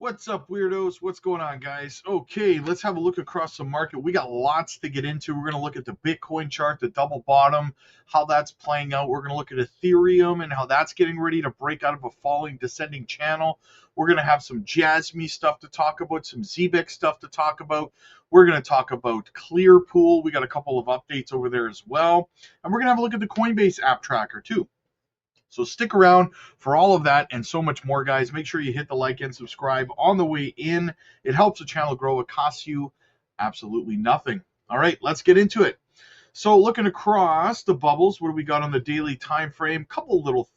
What's up, weirdos? What's going on, guys? Okay, let's have a look across the market. We got lots to get into. We're going to look at the Bitcoin chart, the double bottom, how that's playing out. We're going to look at Ethereum and how that's getting ready to break out of a falling, descending channel. We're going to have some Jasmy stuff to talk about, some ZBEX stuff to talk about. We're going to talk about Clearpool. We got a couple of updates over there as well. And we're going to have a look at the Coinbase app tracker, too. So stick around for all of that and so much more, guys. Make sure you hit the like and subscribe on the way in. It helps the channel grow. It costs you absolutely nothing. All right, let's get into it. So looking across the bubbles, what do we got on the daily time frame? Couple little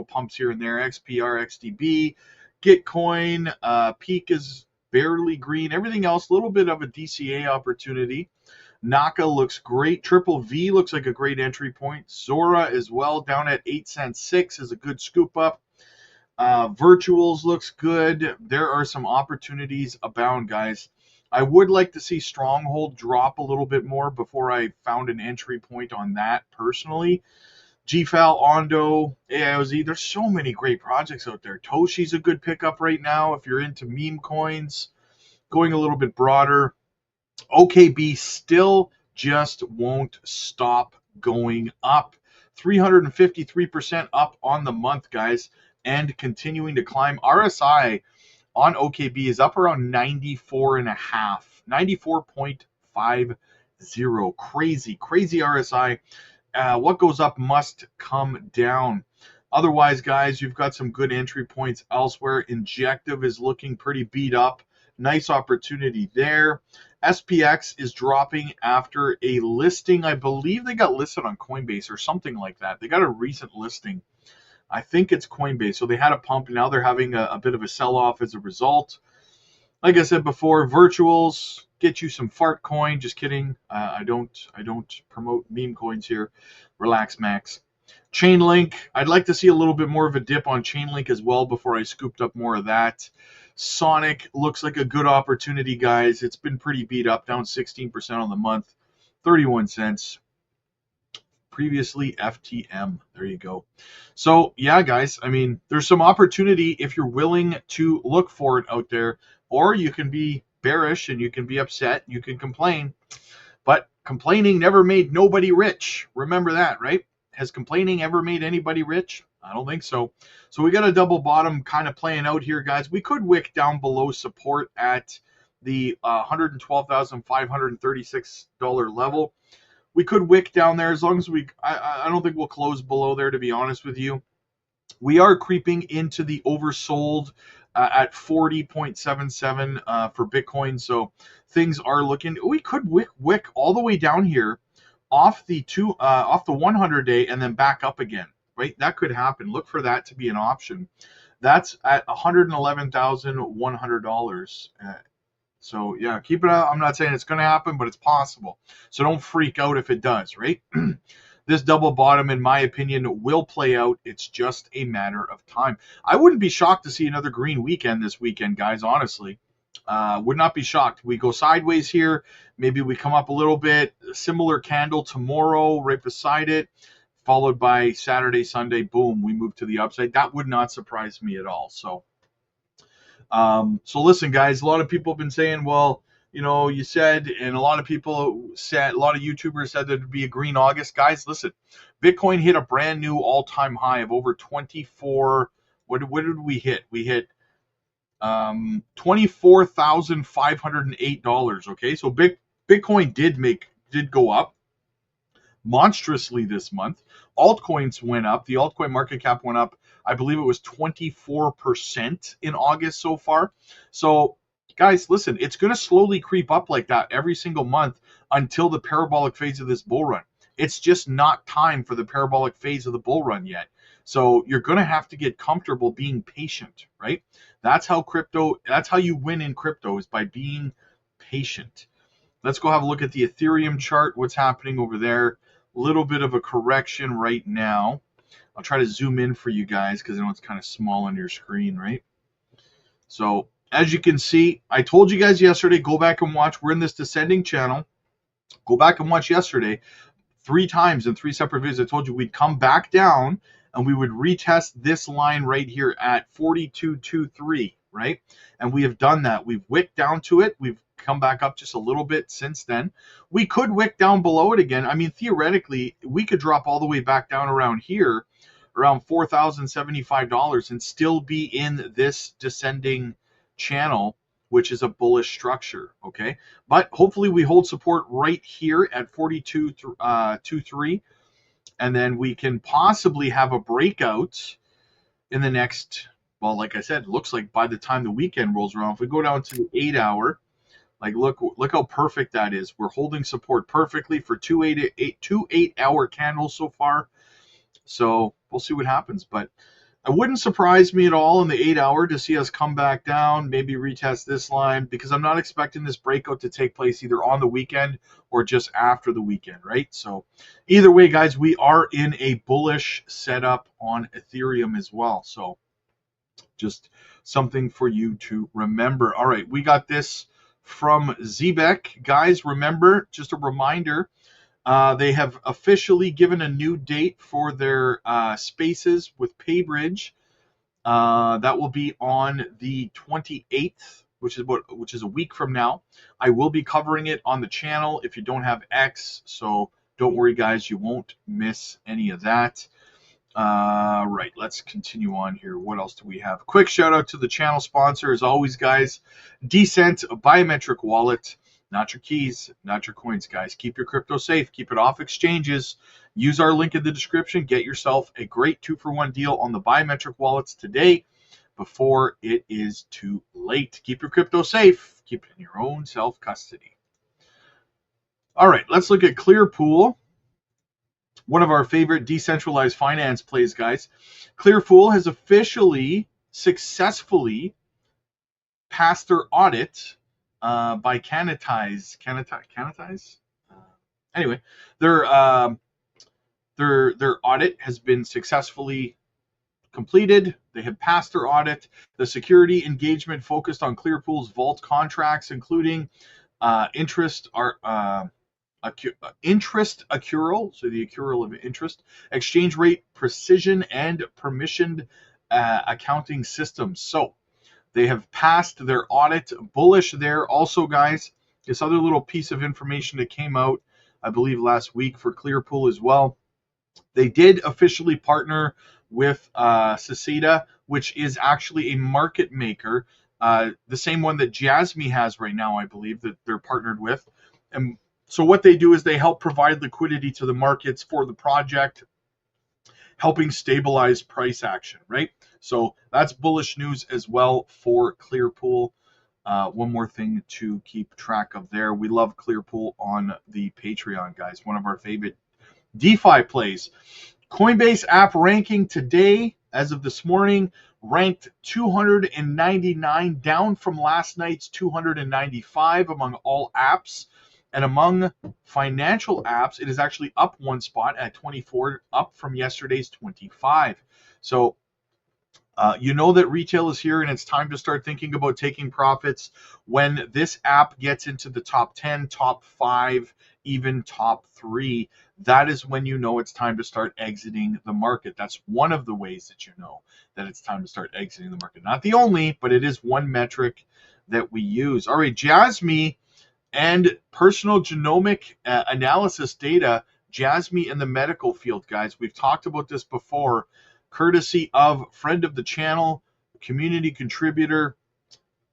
pumps here and there. XPR, XDB, Gitcoin, peak is barely green. Everything else, a little bit of a DCA opportunity. Naka looks great. Triple V looks like a great entry point. Zora as well, down at 8 cents 6 is a good scoop up. Virtuals looks good. There are some opportunities abound, guys. I would like to see Stronghold drop a little bit more before I found an entry point on that personally. GFAL, Ondo, AIOZ, there's so many great projects out there. Toshi's a good pickup right now if you're into meme coins. Going a little bit broader. OKB still just won't stop going up. 353% up on the month, guys, and continuing to climb. RSI on OKB is up around 94.5, 94.50. Crazy RSI. What goes up must come down. Otherwise, guys, you've got some good entry points elsewhere. Injective is looking pretty beat up. Nice opportunity there. SPX is dropping after a listing. I believe they got listed on Coinbase or something like that. They got a recent listing. I think it's Coinbase. So they had a pump. Now they're having a bit of a sell-off as a result. Like I said before, virtuals get you some fart coin. Just kidding. I don't promote meme coins here. Relax, Max. Chainlink. I'd like to see a little bit more of a dip on Chainlink as well before I scooped up more of that. Sonic looks like a good opportunity, guys. It's been pretty beat up, down 16% on the month, 31 cents. Previously FTM. There you go. So, yeah, guys, I mean, there's some opportunity if you're willing to look for it out there, or you can be bearish and you can be upset, you can complain, but complaining never made nobody rich. Remember that, right? Has complaining ever made anybody rich? I don't think so. So we got a double bottom kind of playing out here, guys. We could wick down below support at the $112,536 level. We could wick down there as long as I don't think we'll close below there, to be honest with you. We are creeping into the oversold at 40.77 for Bitcoin. So things are looking, we could wick all the way down here off the 100-day and then back up again, right? That could happen. Look for that to be an option. That's at $111,100. So yeah, keep it out. I'm not saying it's going to happen, but it's possible. So don't freak out if it does, right? This double bottom, in my opinion, will play out. It's just a matter of time. I wouldn't be shocked to see another green weekend this weekend, guys, honestly. Would not be shocked. We go sideways here. Maybe we come up a little bit. A similar candle tomorrow right beside it, followed by Saturday, Sunday, boom, we move to the upside. That would not surprise me at all. So listen, guys, a lot of people have been saying, well, you know, you said, and a lot of people said, a lot of YouTubers said there'd be a green August. Guys, listen, Bitcoin hit a brand new all-time high of over 24. What did we hit? We hit $24,508. Okay, so Bitcoin did go up monstrously this month. Altcoins went up. The altcoin market cap went up. I believe it was 24% in August so far. So, guys, listen, it's going to slowly creep up like that every single month until the parabolic phase of this bull run. It's just not time for the parabolic phase of the bull run yet. So you're going to have to get comfortable being patient, right? That's how you win in crypto, is by being patient. Let's go have a look at the Ethereum chart. What's happening over there? A little bit of a correction right now. I'll try to zoom in for you guys because I know it's kind of small on your screen, right? So as you can see, I told you guys yesterday, go back and watch. We're in this descending channel. Go back and watch yesterday. 3 times in 3 separate videos, I told you we'd come back down and we would retest this line right here at 42.23. right? And we have done that. We've wicked down to it. We've come back up just a little bit since then. We could wick down below it again. I mean, theoretically, we could drop all the way back down around here, around $4,075, and still be in this descending channel, which is a bullish structure, okay? But hopefully we hold support right here at 42.23, and then we can possibly have a breakout in the next, well, like I said, looks like by the time the weekend rolls around, if we go down to the 8-hour, like look how perfect that is. We're holding support perfectly for two 8-hour candles so far. So we'll see what happens, but it wouldn't surprise me at all in the 8-hour to see us come back down, maybe retest this line, because I'm not expecting this breakout to take place either on the weekend or just after the weekend, right? So either way, guys, we are in a bullish setup on Ethereum as well. So just something for you to remember. All right, we got this from Zebek. Guys, remember, just a reminder, they have officially given a new date for their spaces with PayBridge. That will be on the 28th, which is a week from now. I will be covering it on the channel if you don't have X, so don't worry, guys, you won't miss any of that. Right, let's continue on here. What else do we have? Quick shout out to the channel sponsor, as always, guys. Decent biometric wallet. Not your keys, not your coins, guys. Keep your crypto safe. Keep it off exchanges. Use our link in the description. Get yourself a great 2-for-1 deal on the biometric wallets today before it is too late. Keep your crypto safe. Keep it in your own self-custody. All right, let's look at Clearpool. One of our favorite decentralized finance plays, guys. Clearpool has officially, successfully passed their audit by Canatize. Anyway, their audit has been successfully completed. They have passed their audit. The security engagement focused on Clearpool's vault contracts, including interest accrual, so the accrual of interest, exchange rate precision, and permissioned accounting systems. So they have passed their audit. Bullish there. Also, guys, this other little piece of information that came out, I believe, last week for Clearpool as well. They did officially partner with Cicada, which is actually a market maker, the same one that Jasmy has right now, I believe, that they're partnered with. And so what they do is they help provide liquidity to the markets for the project, helping stabilize price action, right? So that's bullish news as well for Clearpool. One more thing to keep track of there. We love Clearpool on the Patreon, guys. One of our favorite DeFi plays. Coinbase app ranking today, as of this morning, ranked 299, down from last night's 295 among all apps. And among financial apps, it is actually up one spot at 24, up from yesterday's 25. So you know that retail is here, and it's time to start thinking about taking profits when this app gets into the top 10, top 5, even top 3. That is when you know it's time to start exiting the market. That's one of the ways that you know that it's time to start exiting the market. Not the only, but it is one metric that we use. All right, Jasmy and personal genomic analysis data. Jasmy in the medical field, guys. We've talked about this before, courtesy of friend of the channel, community contributor,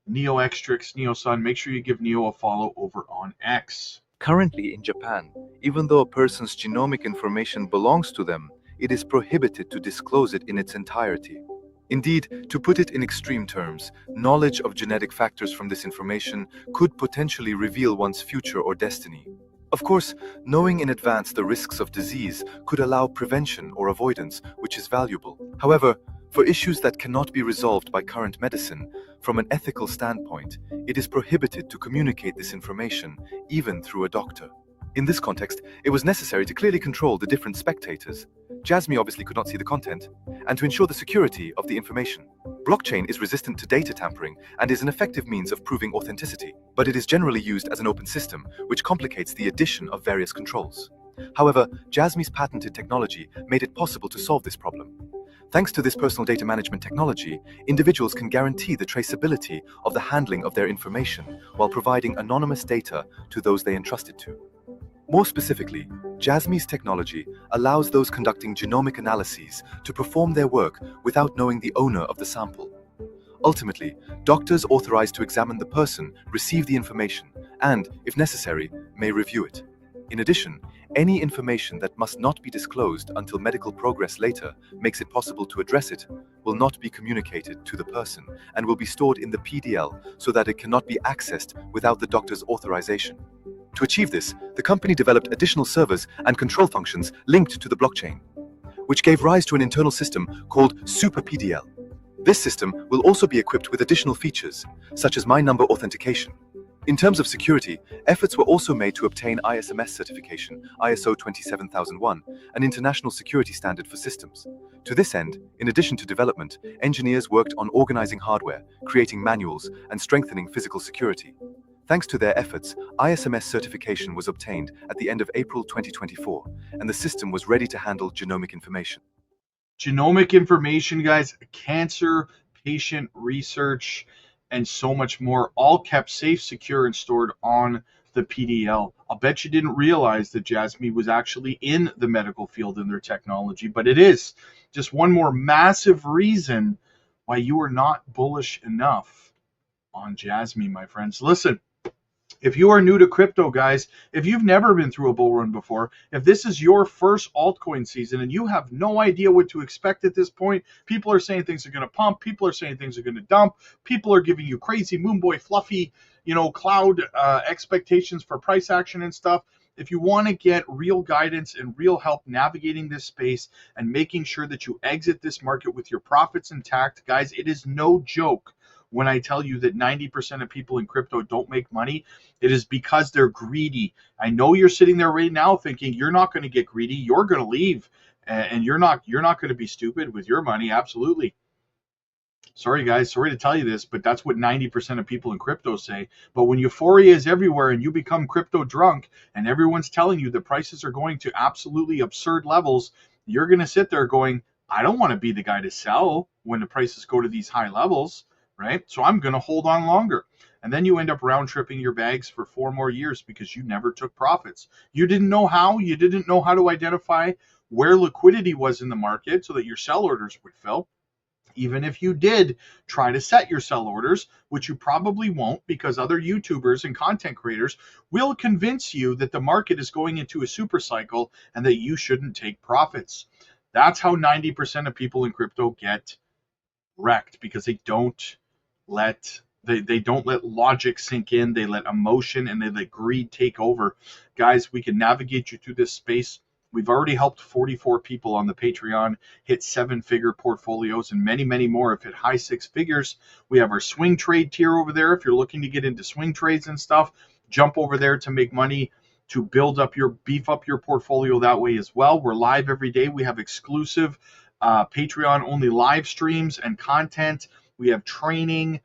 Neo Xtrix, Neo Sun. Make sure you give Neo a follow over on X. Currently in Japan, even though a person's genomic information belongs to them, it is prohibited to disclose it in its entirety. Indeed, to put it in extreme terms, knowledge of genetic factors from this information could potentially reveal one's future or destiny. Of course, knowing in advance the risks of disease could allow prevention or avoidance, which is valuable. However, for issues that cannot be resolved by current medicine, from an ethical standpoint, it is prohibited to communicate this information, even through a doctor. In this context, it was necessary to clearly control the different spectators. Jasmy obviously could not see the content, and to ensure the security of the information. Blockchain is resistant to data tampering and is an effective means of proving authenticity, but it is generally used as an open system, which complicates the addition of various controls. However, Jasmy's patented technology made it possible to solve this problem. Thanks to this personal data management technology, individuals can guarantee the traceability of the handling of their information while providing anonymous data to those they entrust it to. More specifically, Jasmy's technology allows those conducting genomic analyses to perform their work without knowing the owner of the sample. Ultimately, doctors authorized to examine the person receive the information and, if necessary, may review it. In addition, any information that must not be disclosed until medical progress later makes it possible to address it will not be communicated to the person and will be stored in the PDL so that it cannot be accessed without the doctor's authorization. To achieve this, the company developed additional servers and control functions linked to the blockchain, which gave rise to an internal system called Super PDL. This system will also be equipped with additional features, such as My Number authentication. In terms of security, efforts were also made to obtain ISMS certification, ISO 27001, an international security standard for systems. To this end, in addition to development, engineers worked on organizing hardware, creating manuals, and strengthening physical security. Thanks to their efforts, ISMS certification was obtained at the end of April 2024, and the system was ready to handle genomic information. Genomic information, guys, cancer, patient research, and so much more, all kept safe, secure, and stored on the PDL. I'll bet you didn't realize that Jasmy was actually in the medical field in their technology, but it is just one more massive reason why you are not bullish enough on Jasmy, my friends. Listen, if you are new to crypto, guys, if you've never been through a bull run before, if this is your first altcoin season and you have no idea what to expect at this point, people are saying things are going to pump, people are saying things are going to dump, people are giving you crazy moonboy fluffy, cloud expectations for price action and stuff. If you want to get real guidance and real help navigating this space and making sure that you exit this market with your profits intact, guys, it is no joke when I tell you that 90% of people in crypto don't make money. It is because they're greedy. I know you're sitting there right now thinking you're not going to get greedy. You're going to leave, and you're not going to be stupid with your money. Absolutely. Sorry, guys. Sorry to tell you this, but that's what 90% of people in crypto say. But when euphoria is everywhere and you become crypto drunk and everyone's telling you the prices are going to absolutely absurd levels, you're going to sit there going, I don't want to be the guy to sell when the prices go to these high levels, right? So I'm going to hold on longer. And then you end up round tripping your bags for 4 more years because you never took profits. You didn't know how. You didn't know how to identify where liquidity was in the market so that your sell orders would fill. Even if you did try to set your sell orders, which you probably won't because other YouTubers and content creators will convince you that the market is going into a super cycle and that you shouldn't take profits. That's how 90% of people in crypto get wrecked, because they don't let logic sink in. They let emotion and they let greed take over. Guys, we can navigate you through this space. We've already helped 44 people on the Patreon hit 7-figure portfolios, and many, many more have hit high 6 figures. We have our swing trade tier over there. If you're looking to get into swing trades and stuff, jump over there to make money, to beef up your portfolio that way as well. We're live every day. We have exclusive Patreon only live streams and content. We have training,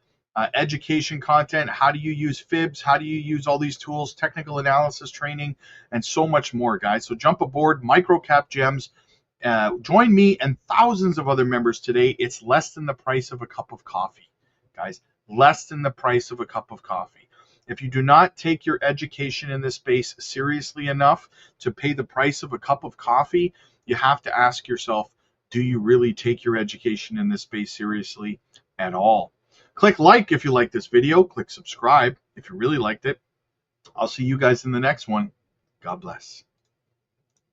education content. How do you use fibs? How do you use all these tools? Technical analysis training, and so much more, guys. So jump aboard Microcap Gems. Join me and thousands of other members today. It's less than the price of a cup of coffee, guys. Less than the price of a cup of coffee. If you do not take your education in this space seriously enough to pay the price of a cup of coffee, you have to ask yourself, do you really take your education in this space seriously at all? Click like if you like this video. Click subscribe if you really liked it. I'll see you guys in the next one. God bless.